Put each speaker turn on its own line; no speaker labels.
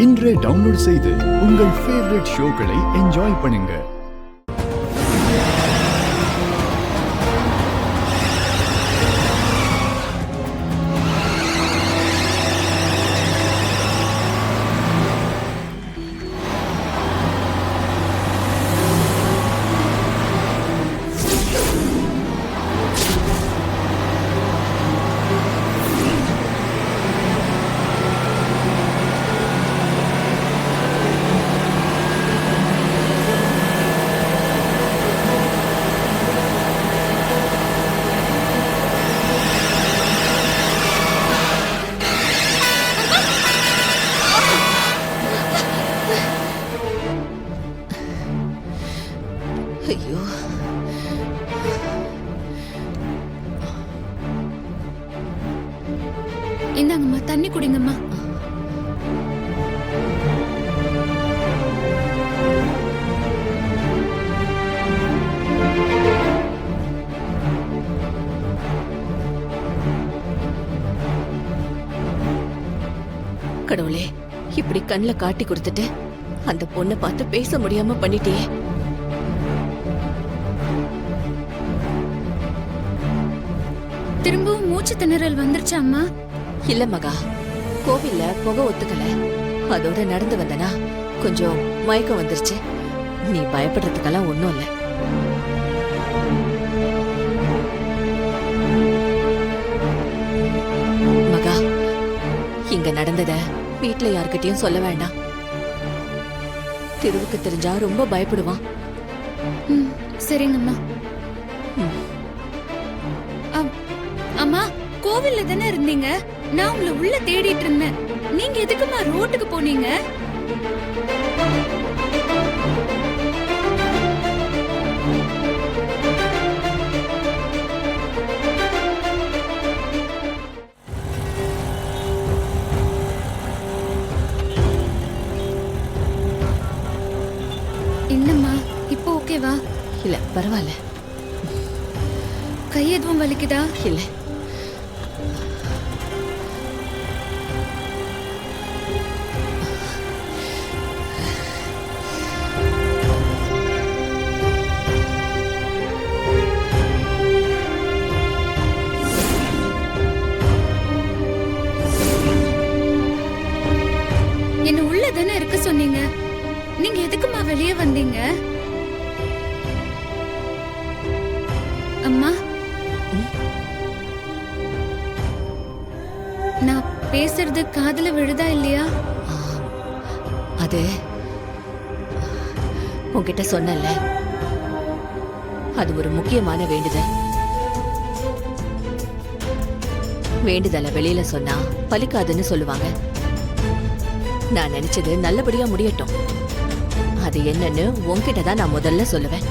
இன்றே டவுன்லோட் செய்து உங்கள் ஃபேவரட் ஷோக்களை என்ஜாய் பண்ணுங்க.
ஐயோ,
இந்தாங்கம்மா, தண்ணி குடிங்கம்மா.
கடவுளே, இப்படி கண்ணுல காட்டி கொடுத்துட்டு அந்த பொண்ணை பார்த்து பேச முடியாம பண்ணிட்டியே.
திரும்பவும் மூச்சு திணறல் வந்துருச்சா அம்மா?
இல்ல மகா, கோவில்ல புகை ஒத்துக்கல, அதோட நடந்து வந்தனா கொஞ்சம் மயக்கம் வந்துருச்சு. நீ பயப்படுறதுக்கெல்லாம் ஒண்ணும் இல்ல. மகா, இங்க நடந்தத வீட்டுல யார்கிட்டயும் சொல்ல வேண்டாம். திருவுக்கு தெரிஞ்சா ரொம்ப பயப்படுவான்.
சரிங்கம்மா. அம்மா, கோவில்ல தானே இருந்தீங்க? நான் உங்களை உள்ள தேடிட்டு இருந்தேன். நீங்க எதுக்குமா ரோட்டுக்கு போனீங்க? என்னம்மா, இப்போ ஓகேவா?
இல்ல, பரவாயில்ல.
கை எதுவும் வலிக்குதா?
இல்ல.
என்ன உள்ள தானே இருக்க சொன்னீங்க. நீங்க எதுக்குமா வெளியே வந்தீங்க? அம்மா, நான் பேசுறது காதுல விழுதா இல்லையா?
அது உன்கிட்ட சொன்னல, அது ஒரு முக்கியமான வேண்டுதல். வேண்டுதலை வெளியில சொன்னா பலிக்காதுன்னு சொல்லுவாங்க. நான் நினைச்சது நல்லபடியா முடியட்டும். அது என்னன்னு உன்கிட்ட தான் நான் முதல்ல சொல்லுவேன்.